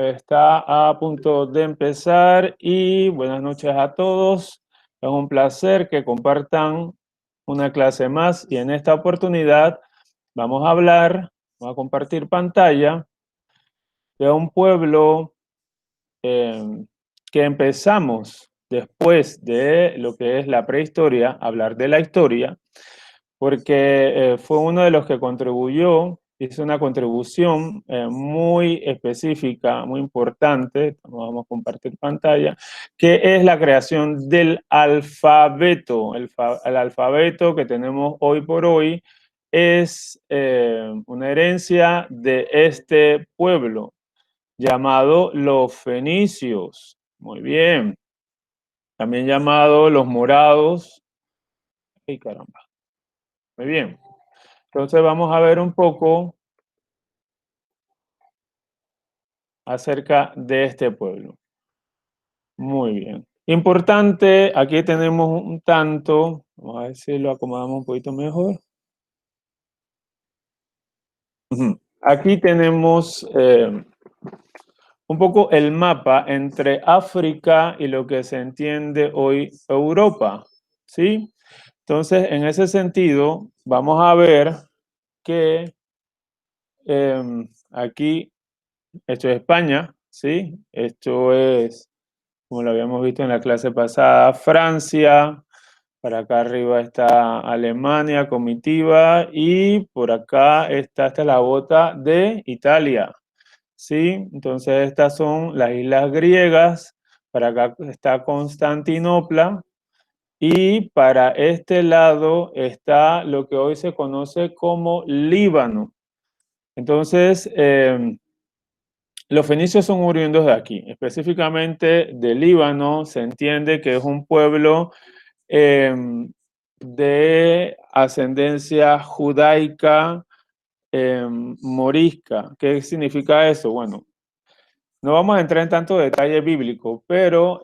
está a punto de empezar y buenas noches a todos. Es un placer que compartan una clase más y en esta oportunidad vamos a compartir pantalla de un pueblo que empezamos después de lo que es la prehistoria, hablar de la historia, porque fue uno de los que hizo una contribución muy específica, muy importante, vamos a compartir pantalla, que es la creación del alfabeto. El alfabeto que tenemos hoy por hoy es una herencia de este pueblo llamado los fenicios. Muy bien. También llamado los morados. ¡Ay, caramba! Muy bien. Entonces vamos a ver un poco acerca de este pueblo. Muy bien. Importante, aquí tenemos un tanto, vamos a ver si lo acomodamos un poquito mejor. Aquí tenemos un poco el mapa entre África y lo que se entiende hoy Europa, ¿sí? Entonces, en ese sentido, vamos a ver que aquí, esto es España, ¿sí? Esto es, como lo habíamos visto en la clase pasada, Francia. Para acá arriba está Alemania, comitiva, y por acá esta es la bota de Italia, ¿sí? Entonces estas son las islas griegas, para acá está Constantinopla, y para este lado está lo que hoy se conoce como Líbano. Entonces, los fenicios son oriundos de aquí, específicamente de Líbano. Se entiende que es un pueblo de ascendencia judaica morisca. ¿Qué significa eso? Bueno, no vamos a entrar en tanto detalle bíblico, pero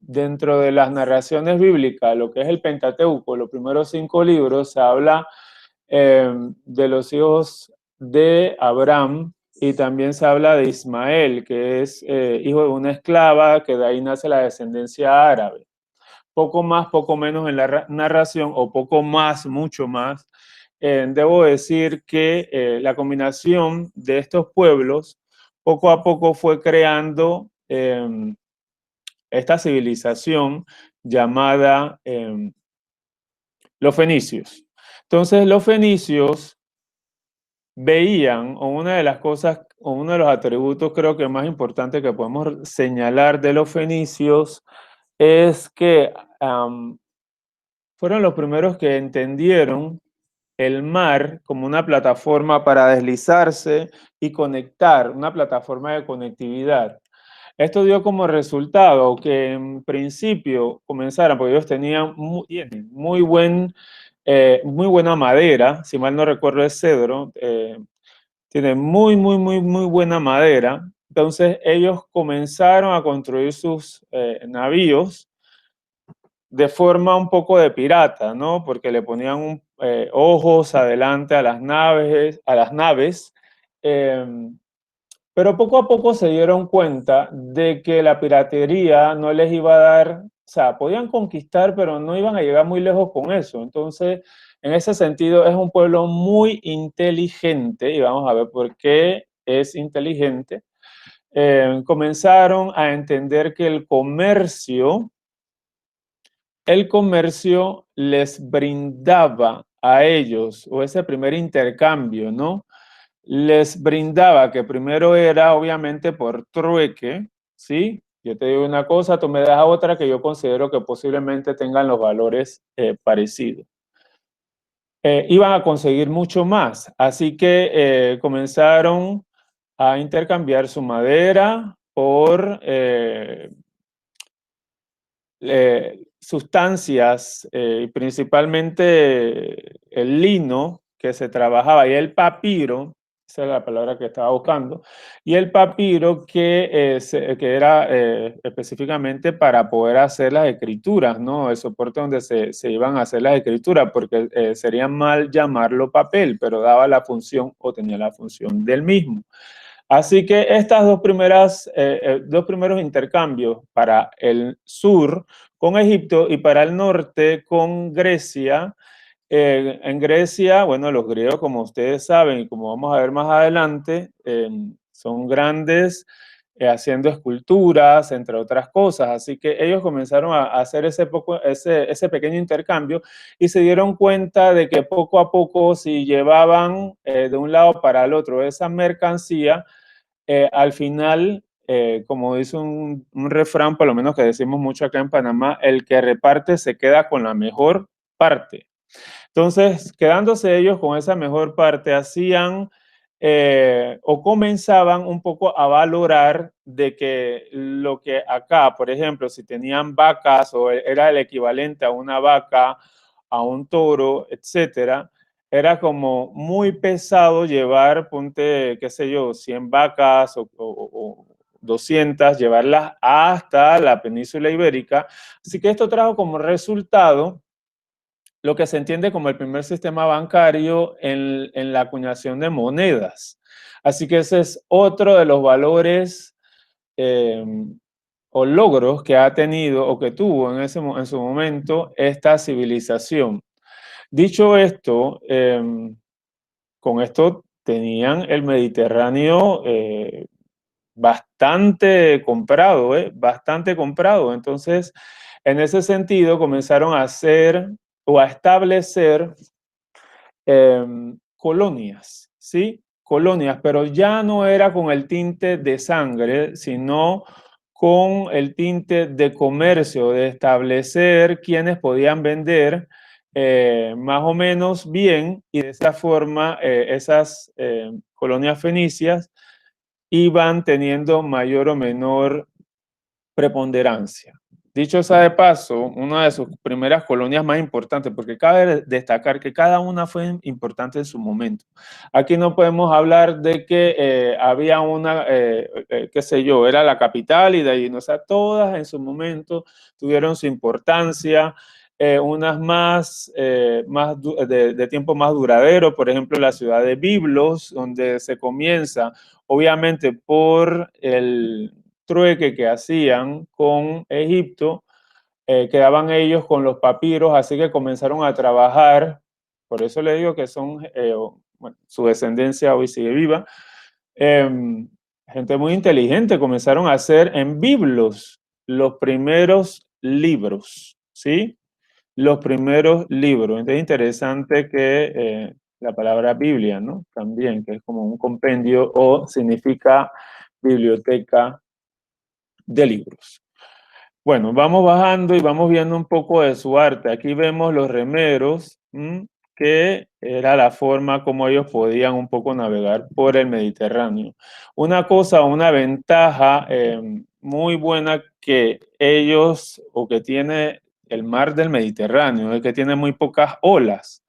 dentro de las narraciones bíblicas, lo que es el Pentateuco, los primeros 5 libros, se habla de los hijos de Abraham y también se habla de Ismael, que es hijo de una esclava, que de ahí nace la descendencia árabe. Poco más, poco menos en la narración, o poco más, mucho más. Debo decir que la combinación de estos pueblos poco a poco fue creando esta civilización llamada los fenicios. Entonces, los fenicios veían, o una de las cosas, o uno de los atributos creo que más importantes que podemos señalar de los fenicios es que fueron los primeros que entendieron el mar como una plataforma para deslizarse y conectar, una plataforma de conectividad. Esto dio como resultado que en principio comenzaran, porque ellos tenían muy buena madera, si mal no recuerdo es cedro, tiene muy buena madera. Entonces ellos comenzaron a construir sus navíos de forma un poco de pirata, ¿no? Porque le ponían ojos adelante a las naves, pero poco a poco se dieron cuenta de que la piratería no les iba a dar, o sea, podían conquistar, pero no iban a llegar muy lejos con eso. Entonces, en ese sentido, es un pueblo muy inteligente, y vamos a ver por qué es inteligente. Comenzaron a entender que el comercio les brindaba a ellos, o ese primer intercambio, ¿no? Les brindaba, que primero era obviamente por trueque, ¿sí? Yo te digo una cosa, tú me das otra que yo considero que posiblemente tengan los valores parecidos. Iban a conseguir mucho más, así que comenzaron a intercambiar su madera por sustancias, principalmente el lino que se trabajaba y el papiro, esa es la palabra que estaba buscando, y el papiro que era específicamente para poder hacer las escrituras, ¿no? El soporte donde se iban a hacer las escrituras, porque sería mal llamarlo papel, pero daba la función o tenía la función del mismo. Así que estas dos primeros intercambios para el sur con Egipto y para el norte con Grecia. En Grecia, bueno, los griegos, como ustedes saben y como vamos a ver más adelante, son grandes haciendo esculturas, entre otras cosas. Así que ellos comenzaron a hacer ese pequeño intercambio y se dieron cuenta de que poco a poco, si llevaban de un lado para el otro esa mercancía, al final, como dice un refrán, por lo menos que decimos mucho acá en Panamá, el que reparte se queda con la mejor parte. Entonces, quedándose ellos con esa mejor parte, hacían o comenzaban un poco a valorar de que lo que acá, por ejemplo, si tenían vacas o era el equivalente a una vaca, a un toro, etcétera, era como muy pesado llevar, ponte, qué sé yo, 100 vacas o 200, llevarlas hasta la península ibérica. Así que esto trajo como resultado lo que se entiende como el primer sistema bancario en la acuñación de monedas. Así que ese es otro de los valores eh, o logros que ha tenido o que tuvo en su momento esta civilización. Dicho esto, con esto tenían el Mediterráneo bastante comprado, bastante comprado. Entonces, en ese sentido, comenzaron a hacer o a establecer colonias, ¿sí? Colonias, pero ya no era con el tinte de sangre, sino con el tinte de comercio, de establecer quienes podían vender más o menos bien, y de esa forma esas colonias fenicias iban teniendo mayor o menor preponderancia. Dicho sea de paso, una de sus primeras colonias más importantes, porque cabe destacar que cada una fue importante en su momento. Aquí no podemos hablar de que había una, qué sé yo, era la capital y de ahí, no, o sea, todas en su momento tuvieron su importancia, unas más de tiempo más duradero, por ejemplo, la ciudad de Biblos, donde se comienza, obviamente, por el trueque que hacían con Egipto, quedaban ellos con los papiros, así que comenzaron a trabajar, por eso le digo que son, bueno, su descendencia hoy sigue viva, eh, gente muy inteligente, comenzaron a hacer en biblos los primeros libros, ¿sí? Los primeros libros. Entonces es interesante que la palabra Biblia, ¿no? También, que es como un compendio o significa biblioteca de libros. Bueno, vamos bajando y vamos viendo un poco de su arte. Aquí vemos los remeros, que era la forma como ellos podían un poco navegar por el Mediterráneo. Una cosa, una ventaja muy buena que ellos, o que tiene el mar del Mediterráneo, es que tiene muy pocas olas.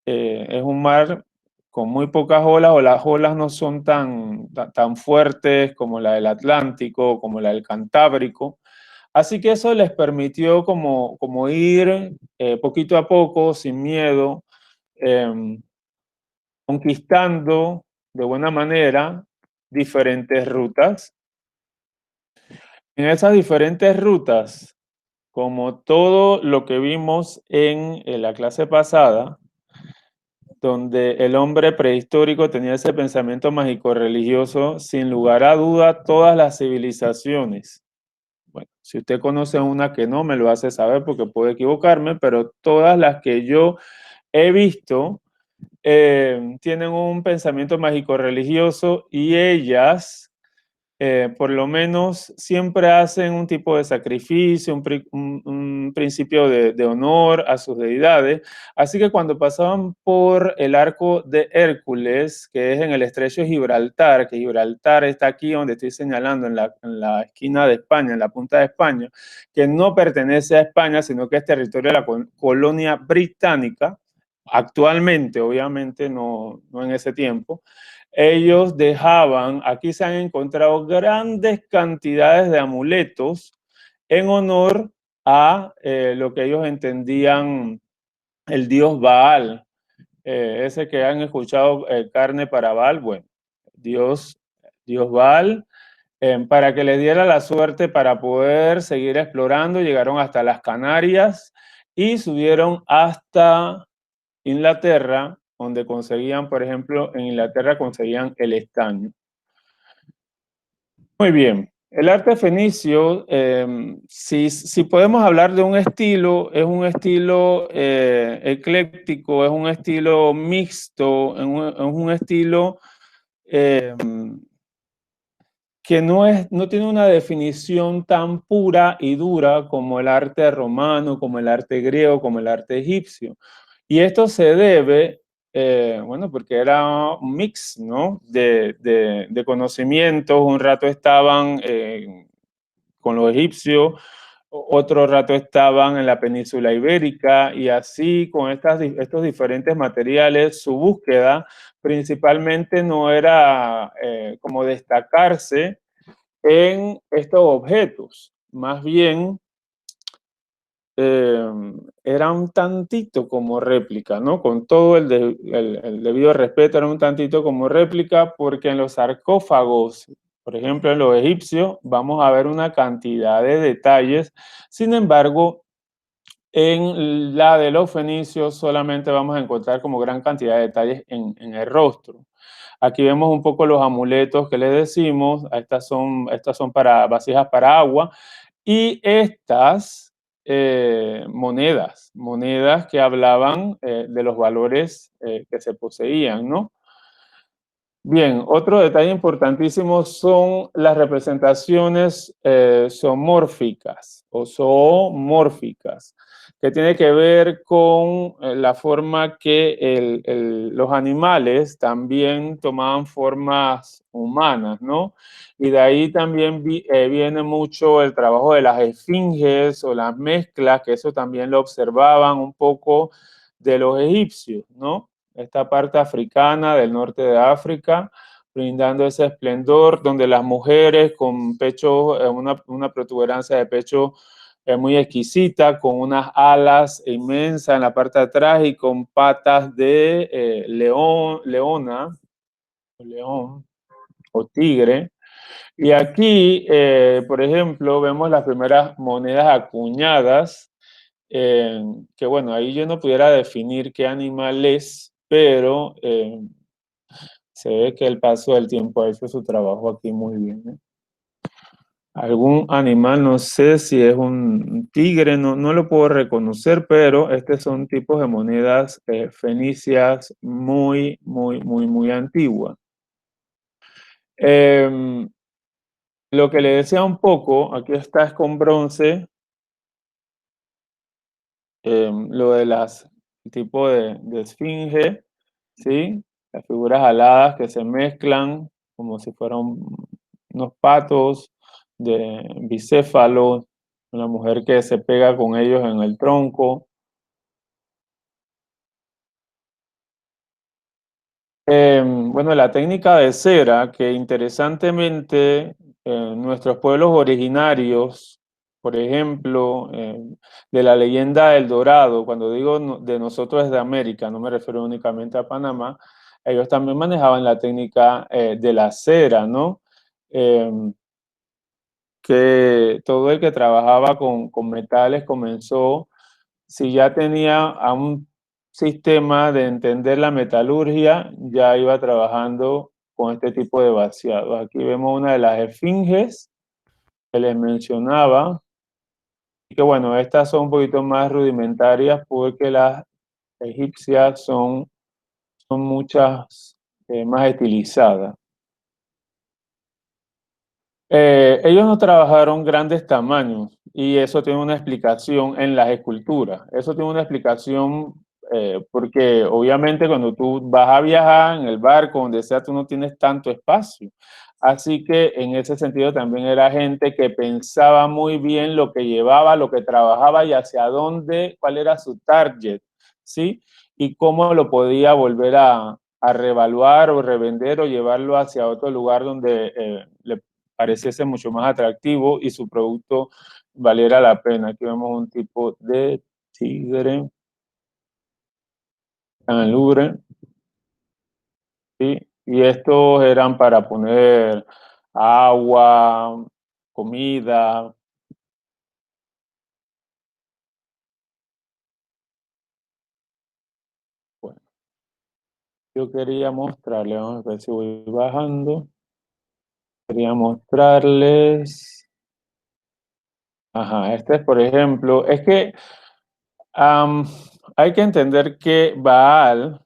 Es un mar con muy pocas olas, o las olas no son tan fuertes como la del Atlántico, como la del Cantábrico. Así que eso les permitió como ir poquito a poco, sin miedo, eh, conquistando de buena manera diferentes rutas. En esas diferentes rutas, como todo lo que vimos en la clase pasada, donde el hombre prehistórico tenía ese pensamiento mágico religioso, sin lugar a duda, todas las civilizaciones. Bueno, si usted conoce una que no, me lo hace saber porque puedo equivocarme, pero todas las que yo he visto tienen un pensamiento mágico religioso, y ellas por lo menos siempre hacen un tipo de sacrificio, un principio de honor a sus deidades. Así que cuando pasaban por el arco de Hércules, que es en el estrecho de Gibraltar, que Gibraltar está aquí donde estoy señalando, en la esquina de España, en la punta de España, que no pertenece a España, sino que es territorio de la colonia británica, actualmente, obviamente, no en ese tiempo. Ellos dejaban, aquí se han encontrado grandes cantidades de amuletos en honor a lo que ellos entendían el dios Baal, ese que han escuchado, carne para Baal. Bueno, Dios dios Baal, para que les diera la suerte para poder seguir explorando. Llegaron hasta las Canarias y subieron hasta Inglaterra, donde conseguían, por ejemplo, en Inglaterra conseguían el estaño. Muy bien. El arte fenicio, si podemos hablar de un estilo, es un estilo ecléctico, es un estilo mixto, es un estilo eh, que no tiene una definición tan pura y dura como el arte romano, como el arte griego, como el arte egipcio. Y esto se debe, bueno, porque era un mix, ¿no? De conocimientos. Un rato estaban con los egipcios, otro rato estaban en la península ibérica, y así con estos diferentes materiales, su búsqueda principalmente no era como destacarse en estos objetos, más bien eh, era un tantito como réplica, ¿no? Con todo el debido respeto, era un tantito como réplica, porque en los sarcófagos, por ejemplo, en los egipcios, vamos a ver una cantidad de detalles. Sin embargo, en la de los fenicios solamente vamos a encontrar como gran cantidad de detalles en el rostro. Aquí vemos un poco los amuletos que le decimos. Estas son para vasijas para agua. Y estas monedas que hablaban de los valores que se poseían, ¿no? Bien, otro detalle importantísimo son las representaciones zoomórficas o zoomórficas, que tiene que ver con la forma que los animales también tomaban formas humanas, ¿no? Y de ahí también viene mucho el trabajo de las esfinges o las mezclas, que eso también lo observaban un poco de los egipcios, ¿no? Esta parte africana del norte de África, brindando ese esplendor, donde las mujeres con pecho, una protuberancia de pecho muy exquisita, con unas alas inmensas en la parte de atrás y con patas de león o tigre. Y aquí, por ejemplo, vemos las primeras monedas acuñadas, que bueno, ahí yo no pudiera definir qué animal es, pero se ve que el paso del tiempo ha hecho su trabajo aquí muy bien, ¿eh? Algún animal, no sé si es un tigre, no lo puedo reconocer, pero estos son tipos de monedas fenicias muy antiguas. Lo que le decía un poco, aquí está es con bronce, lo de las tipo de esfinge, ¿sí? Las figuras aladas que se mezclan como si fueran unos patos de bicéfalos, una mujer que se pega con ellos en el tronco. Bueno, la técnica de cera, que interesantemente nuestros pueblos originarios, por ejemplo, de la leyenda del Dorado, cuando digo de nosotros desde América, no me refiero únicamente a Panamá, ellos también manejaban la técnica de la cera, ¿no? Que todo el que trabajaba con metales comenzó, si ya tenía a un sistema de entender la metalurgia, ya iba trabajando con este tipo de vaciados. Aquí vemos una de las esfinges que les mencionaba, y que bueno, estas son un poquito más rudimentarias porque las egipcias son muchas más estilizadas. Ellos no trabajaron grandes tamaños y eso tiene una explicación en las esculturas. Eso tiene una explicación porque obviamente cuando tú vas a viajar en el barco, donde sea, tú no tienes tanto espacio. Así que en ese sentido también era gente que pensaba muy bien lo que llevaba, lo que trabajaba y hacia dónde, cuál era su target, ¿sí? Y cómo lo podía volver a revaluar o revender o llevarlo hacia otro lugar donde le pareciese mucho más atractivo y su producto valiera la pena. Aquí vemos un tipo de tigre en el Louvre, ¿sí? Y estos eran para poner agua, comida. Bueno, yo quería mostrarles, vamos a ver si voy bajando. Quería mostrarles. Ajá, este es, por ejemplo, es que am, hay que entender que Baal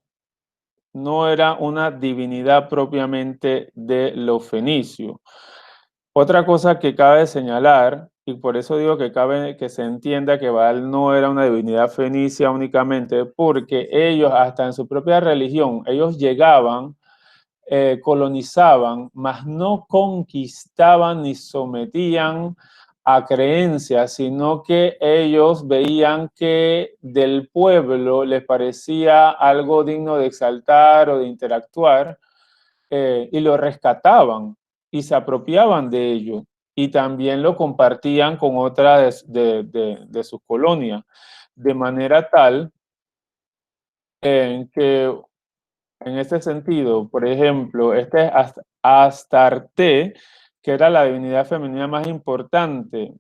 no era una divinidad propiamente de los fenicios. Otra cosa que cabe señalar, y por eso digo que cabe que se entienda que Baal no era una divinidad fenicia únicamente, porque ellos, hasta en su propia religión, ellos llegaban, colonizaban, mas no conquistaban ni sometían a creencias, sino que ellos veían que del pueblo les parecía algo digno de exaltar o de interactuar, y lo rescataban y se apropiaban de ello y también lo compartían con otras de sus colonias, de manera tal en que en este sentido, por ejemplo, este Astarte, que era la divinidad femenina más importante,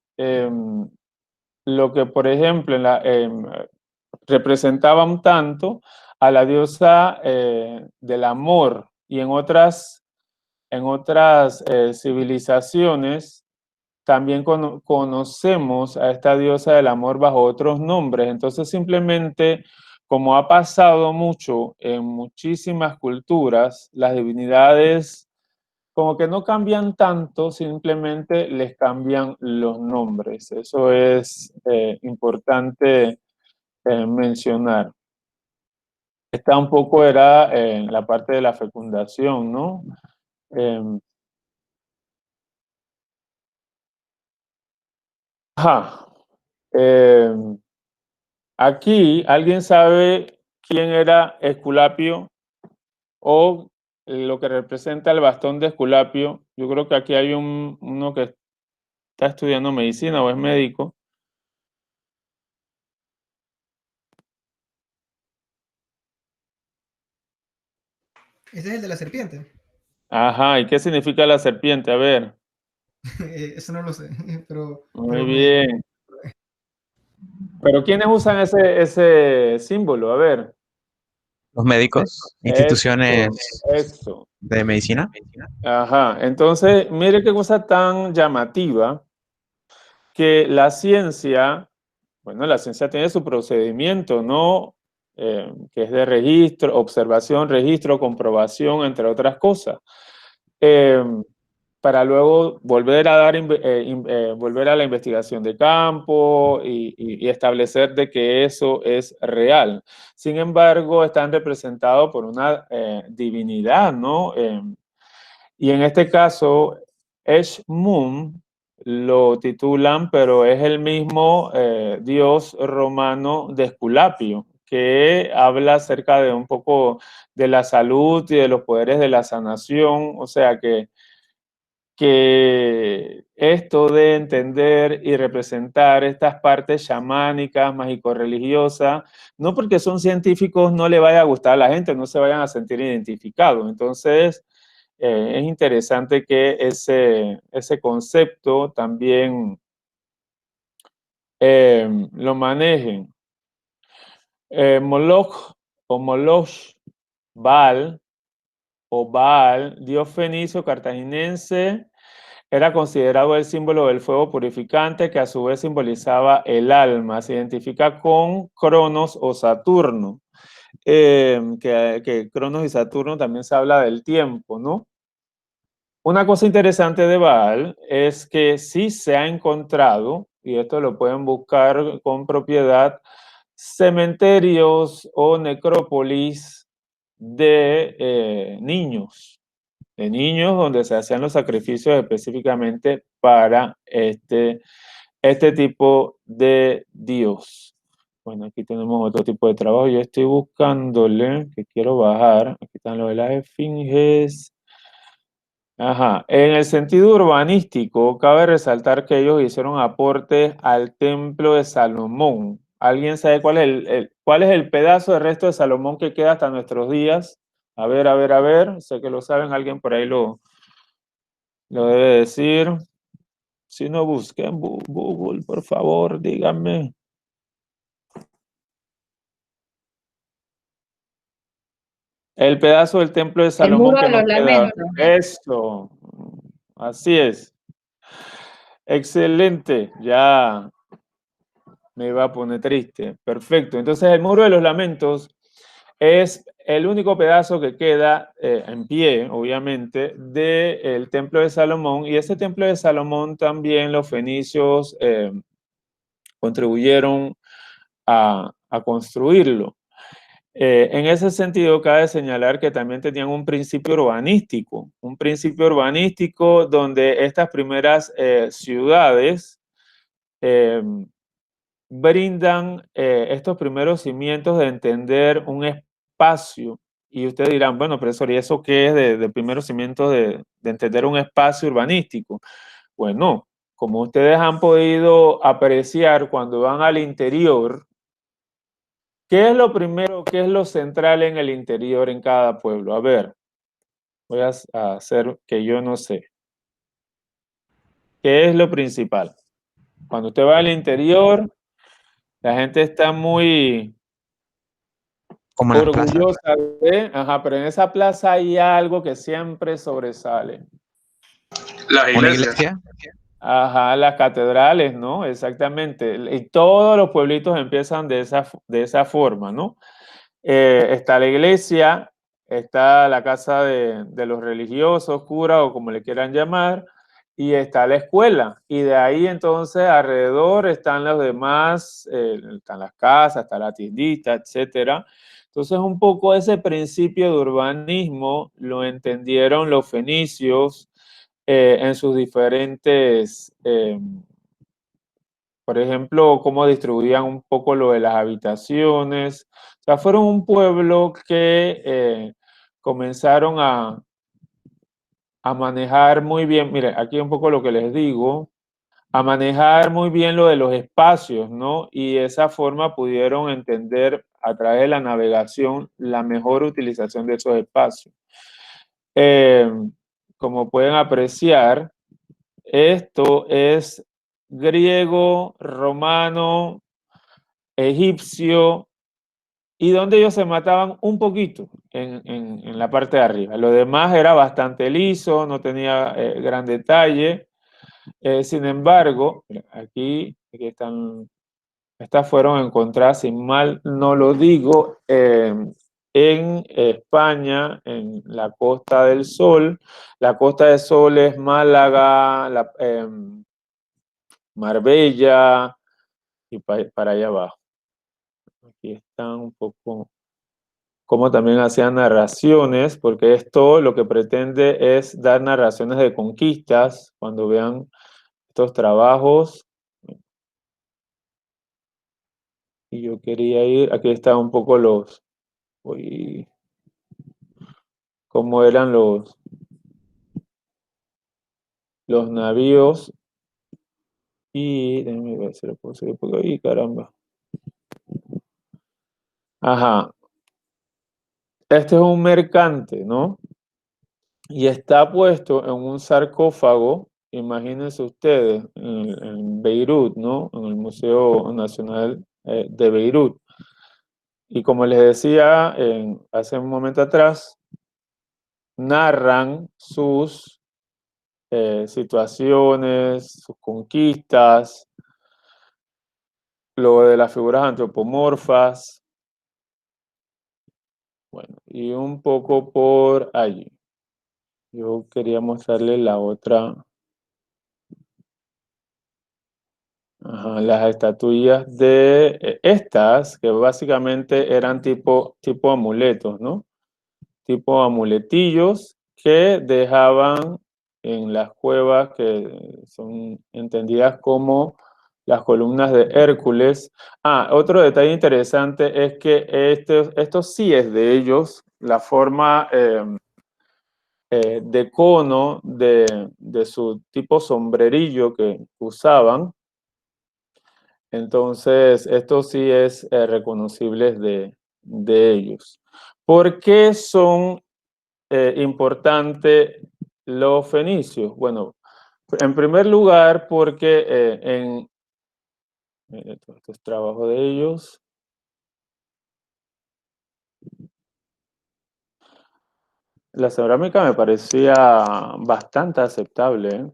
lo que, por ejemplo, representaba un tanto a la diosa del amor y en otras civilizaciones también conocemos a esta diosa del amor bajo otros nombres. Entonces, simplemente, como ha pasado mucho en muchísimas culturas, las divinidades como que no cambian tanto, simplemente les cambian los nombres. Eso es importante mencionar. Esta un poco era en la parte de la fecundación, ¿no? Em, ajá. Em, Aquí, ¿alguien sabe quién era Esculapio o lo que representa el bastón de Esculapio? Yo creo que aquí hay uno que está estudiando medicina o es médico. Ese es el de la serpiente. Ajá, ¿y qué significa la serpiente? A ver, Eso no lo sé, muy pero me... bien. Pero ¿quiénes usan ese símbolo? A ver, Los médicos, eso, instituciones eso. de medicina. Ajá, entonces, mire qué cosa tan llamativa que la ciencia. Bueno, la ciencia tiene su procedimiento, ¿no? Que es de registro, observación, registro, comprobación, entre otras cosas. Eh, para luego volver a volver a la investigación de campo y establecer de que eso es real. Sin embargo, están representados por una divinidad, ¿no? Y en este caso, Eshmun lo titulan, pero es el mismo dios romano de Esculapio, que habla acerca de un poco de la salud y de los poderes de la sanación. O sea que esto de entender y representar estas partes chamánicas, mágico-religiosas, no porque son científicos no le vaya a gustar a la gente, no se vayan a sentir identificados. Entonces, es interesante que ese concepto también lo manejen. Moloch o Moloch, Baal o Baal, dios fenicio cartaginense, era considerado el símbolo del fuego purificante que a su vez simbolizaba el alma. Se identifica con Cronos o Saturno, que Cronos y Saturno también se habla del tiempo, ¿no? Una cosa interesante de Baal es que sí se ha encontrado, y esto lo pueden buscar con propiedad, cementerios o necrópolis de niños donde se hacían los sacrificios específicamente para este tipo de Dios. Bueno, aquí tenemos otro tipo de trabajo. Yo estoy buscándole, que quiero bajar. Aquí están los de las esfinges. Ajá. En el sentido urbanístico, cabe resaltar que ellos hicieron aportes al templo de Salomón. ¿Alguien sabe cuál es el pedazo de resto de Salomón que queda hasta nuestros días? A ver, a ver, a ver. Sé que lo saben, alguien por ahí lo debe decir. Si no, busquen Google, por favor, díganme. El pedazo del templo de El Salomón muro que de nos los queda. lamentos. Esto. Así es. Excelente. Ya me iba a poner triste. Perfecto. Entonces, el muro de los lamentos es el único pedazo que queda en pie, obviamente, del templo de Salomón. Y ese templo de Salomón también los fenicios contribuyeron a construirlo. En ese sentido, cabe señalar que también tenían un principio urbanístico donde estas primeras ciudades eh, brindan estos primeros cimientos de entender un espacio. Y ustedes dirán, bueno, profesor, ¿y eso qué es de primeros cimientos de entender un espacio urbanístico? Bueno, como ustedes han podido apreciar cuando van al interior, ¿qué es lo primero, qué es lo central en el interior en cada pueblo? A ver, voy a hacer que yo no sé. ¿Qué es lo principal? Cuando usted va al interior, la gente está muy Como en las plazas. orgullosa de, ajá, pero en esa plaza hay algo que siempre sobresale. Las Una iglesias. iglesia. Ajá, las catedrales, ¿no? Exactamente. Y todos los pueblitos empiezan de esa forma, ¿no? Está la iglesia, está la casa de los religiosos, cura o como le quieran llamar, y está la escuela. Y de ahí entonces alrededor están los demás, están las casas, está la tiendita, etcétera. Entonces un poco ese principio de urbanismo lo entendieron los fenicios en sus diferentes por ejemplo, cómo distribuían un poco lo de las habitaciones. O sea, fueron un pueblo que comenzaron a manejar muy bien, mire, aquí un poco lo que les digo, a manejar muy bien lo de los espacios, ¿no? Y de esa forma pudieron entender a través de la navegación la mejor utilización de esos espacios. Eh, Como pueden apreciar, esto es griego, romano, egipcio, y donde ellos se mataban un poquito en la parte de arriba. Lo demás era bastante liso, no tenía gran detalle. Sin embargo, aquí están, estas fueron encontradas, si mal no lo digo, en España, en la Costa del Sol. La Costa del Sol es Málaga, Marbella y para allá abajo. Aquí están un poco como también hacían narraciones, porque esto lo que pretende es dar narraciones de conquistas. Cuando vean estos trabajos, y yo quería ir, aquí están un poco uy, cómo eran los navíos, y déjenme ver si lo puedo seguir por ahí, caramba. Ajá, este es un mercante, ¿no? Y está puesto en un sarcófago, imagínense ustedes, en Beirut, ¿no? En el Museo Nacional de Beirut. Y como les decía hace un momento atrás, narran sus situaciones, sus conquistas, lo de las figuras antropomorfas, bueno, y un poco por allí. Yo quería mostrarles la otra. Ajá, las estatuillas de estas, que básicamente eran tipo amuletos, ¿no? Tipo amuletillos que dejaban en las cuevas que son entendidas como las columnas de Hércules. Ah, otro detalle interesante es que esto sí es de ellos, la forma de cono de su tipo sombrerillo que usaban. Entonces, esto sí es reconocible de ellos. ¿Por qué son importante los fenicios? Bueno, en primer lugar porque esto es trabajo de ellos. La cerámica me parecía bastante aceptable, ¿eh?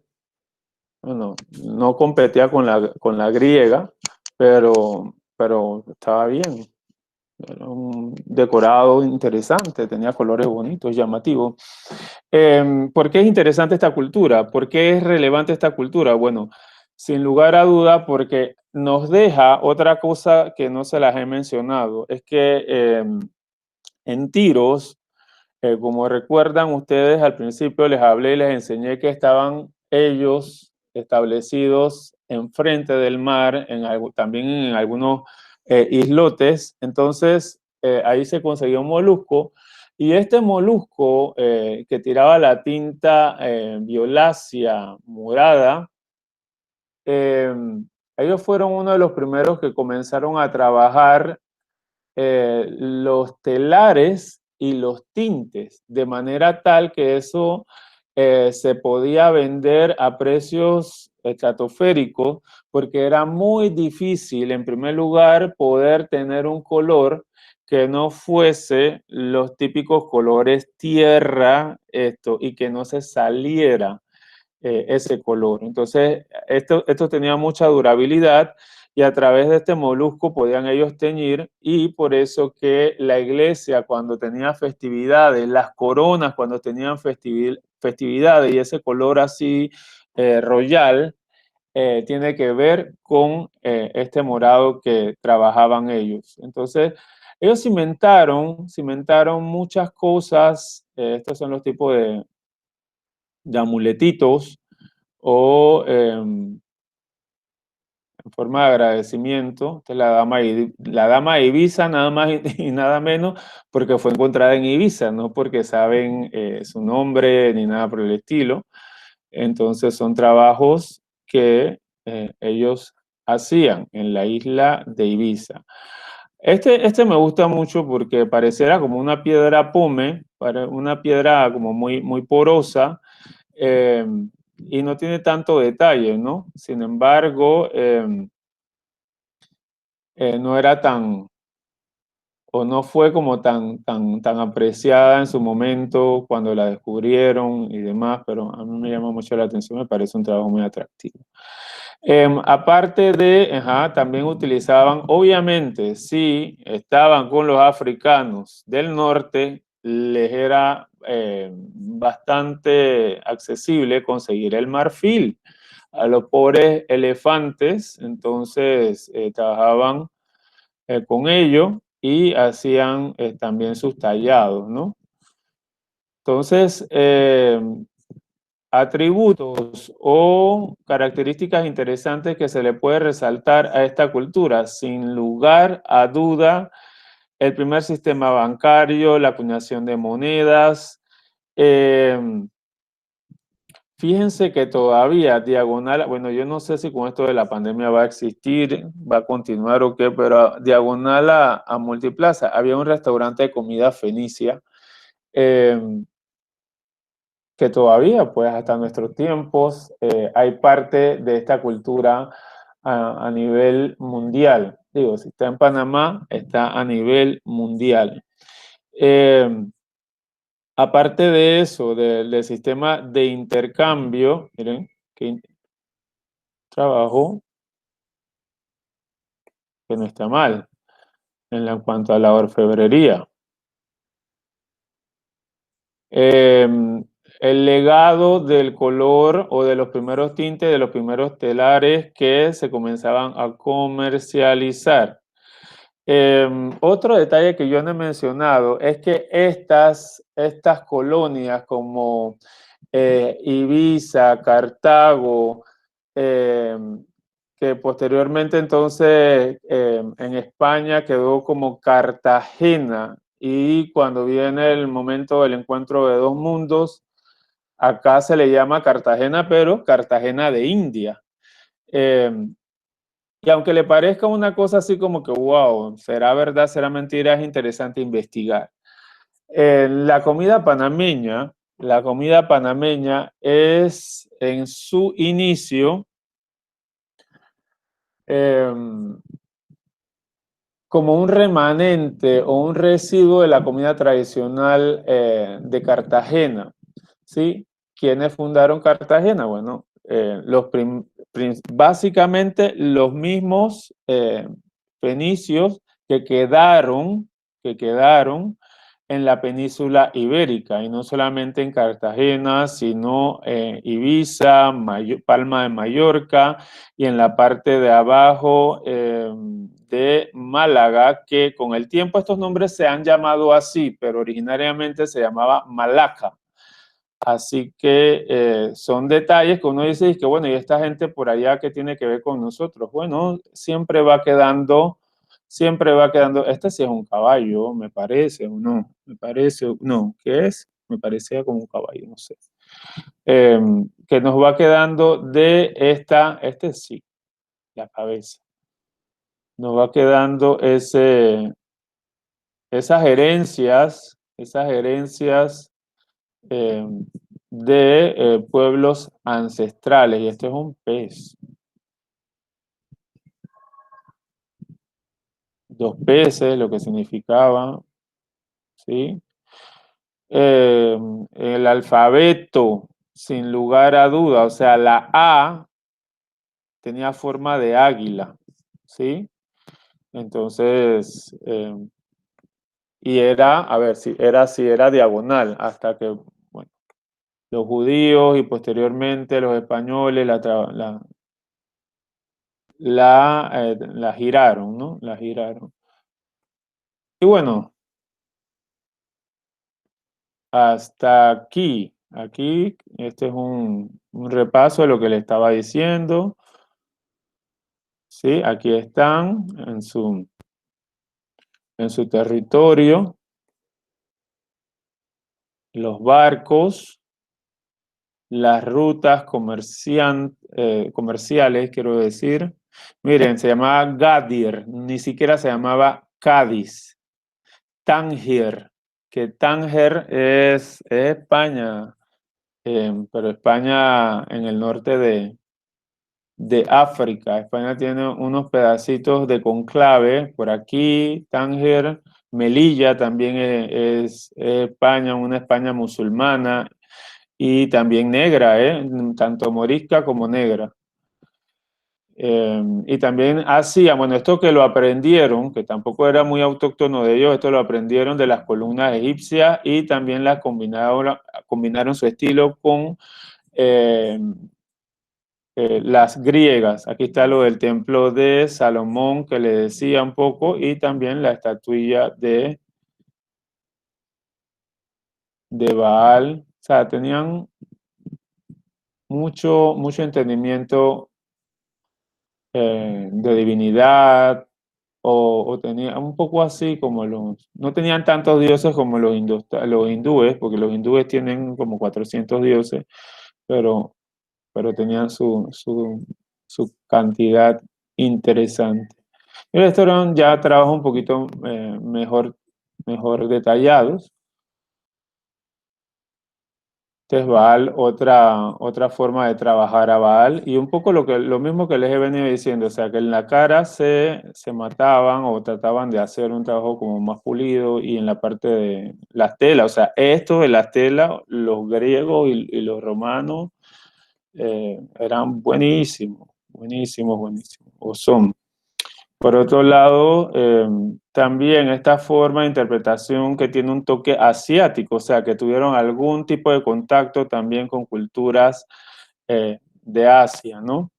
Bueno, no competía con la griega, pero estaba bien. Era un decorado interesante, tenía colores bonitos, llamativos. ¿Por qué es interesante esta cultura? ¿Por qué es relevante esta cultura? Bueno, sin lugar a duda, porque nos deja otra cosa que no se las he mencionado, es que en Tiros, como recuerdan ustedes, al principio les hablé y les enseñé que estaban ellos establecidos enfrente del mar, también en algunos islotes. Entonces, ahí se conseguía un molusco. Y este molusco que tiraba la tinta violácea morada, eh, ellos fueron uno de los primeros que comenzaron a trabajar los telares y los tintes, de manera tal que eso se podía vender a precios estratosféricos, porque era muy difícil, en primer lugar, poder tener un color que no fuese los típicos colores tierra, y que no se saliera ese color. Entonces, esto tenía mucha durabilidad y a través de este molusco podían ellos teñir, y por eso que la iglesia cuando tenía festividades, las coronas cuando tenían festividades y ese color así royal, tiene que ver con este morado que trabajaban ellos. Entonces, ellos cimentaron muchas cosas. Estos son los tipos de amuletitos o en forma de agradecimiento. Esta es la dama de Ibiza, nada más y nada menos, porque fue encontrada en Ibiza, no porque saben su nombre ni nada por el estilo. Entonces son trabajos que ellos hacían en la isla de Ibiza. Este me gusta mucho porque pareciera como una piedra pómez, una piedra como muy, muy porosa, eh, y no tiene tanto detalle, ¿no? Sin embargo, no era tan, o no fue como tan apreciada en su momento cuando la descubrieron y demás, pero a mí me llama mucho la atención, me parece un trabajo muy atractivo. Aparte de, también utilizaban, obviamente, si estaban con los africanos del norte, les era bastante accesible conseguir el marfil a los pobres elefantes. Entonces trabajaban con ellos y hacían también sus tallados, ¿no? Entonces, atributos o características interesantes que se le puede resaltar a esta cultura, sin lugar a duda, el primer sistema bancario, la acuñación de monedas. Fíjense que todavía diagonal, bueno, yo no sé si con esto de la pandemia va a existir, va a continuar o qué, pero diagonal a Multiplaza había un restaurante de comida fenicia, que todavía, pues hasta nuestros tiempos, hay parte de esta cultura a nivel mundial. Digo, si está en Panamá, está a nivel mundial. Aparte de eso, del sistema de intercambio, miren, que trabajo que no está mal en cuanto a la orfebrería. El legado del color o de los primeros tintes, de los primeros telares que se comenzaban a comercializar. Otro detalle que yo no he mencionado es que estas colonias como Ibiza, Cartago, que posteriormente entonces en España quedó como Cartagena, y cuando viene el momento del encuentro de dos mundos, acá se le llama Cartagena, pero Cartagena de India. Y aunque le parezca una cosa así como que, wow, ¿será verdad, será mentira? Es interesante investigar. La comida panameña es en su inicio como un remanente o un residuo de la comida tradicional de Cartagena, ¿sí? ¿Quiénes fundaron Cartagena? Bueno, básicamente los mismos fenicios que quedaron en la península ibérica, y no solamente en Cartagena, sino en Ibiza, Palma de Mallorca, y en la parte de abajo de Málaga, que con el tiempo estos nombres se han llamado así, pero originariamente se llamaba Malaca. Así que son detalles que uno dice que bueno, y esta gente por allá, ¿qué tiene que ver con nosotros? Bueno, siempre va quedando, este sí es un caballo, me parece, o no, me parece, no, ¿qué es? Me parecía como un caballo, no sé. Que nos va quedando de este sí, la cabeza. Nos va quedando esas herencias de pueblos ancestrales, y este es un pez. Dos peces, lo que significaba, ¿sí? El alfabeto, sin lugar a duda, o sea, la A tenía forma de águila, ¿sí? Entonces, y era, a ver, si era diagonal, hasta que, bueno, los judíos y posteriormente los españoles la giraron, ¿no? La giraron. Y bueno, hasta aquí. Aquí, este es un repaso de lo que le estaba diciendo. Sí, aquí están en su territorio los barcos, las rutas comerciales, quiero decir. Miren, se llamaba Gadir, ni siquiera se llamaba Cádiz. Tánger, que Tánger es España, pero España en el norte de África. España tiene unos pedacitos de conclave por aquí, Tánger, Melilla también es España, una España musulmana y también negra, tanto morisca como negra. Y también hacían, bueno, esto que lo aprendieron, que tampoco era muy autóctono de ellos, esto lo aprendieron de las columnas egipcias y también las combinaron su estilo con las griegas. Aquí está lo del templo de Salomón que le decía un poco y también la estatuilla de Baal. O sea, tenían mucho entendimiento de divinidad o tenía un poco así como no tenían tantos dioses como los hindúes, porque los hindúes tienen como 400 dioses, pero tenían su cantidad interesante. El restaurante ya trabaja un poquito mejor detallados. Este es Baal, otra forma de trabajar a Baal, y un poco lo mismo que les he venido diciendo, o sea, que en la cara se mataban o trataban de hacer un trabajo como más pulido, y en la parte de las telas, o sea, esto de las telas, los griegos y los romanos eran buenísimos, o son. Por otro lado, también esta forma de interpretación que tiene un toque asiático, o sea, que tuvieron algún tipo de contacto también con culturas de Asia, ¿no?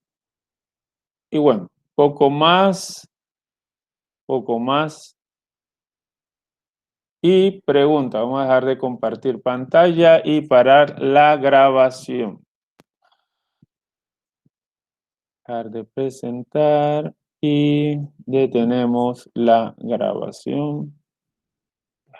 Y bueno, poco más. Y pregunta, vamos a dejar de compartir pantalla y parar la grabación. Dejar de presentar y detenemos la grabación.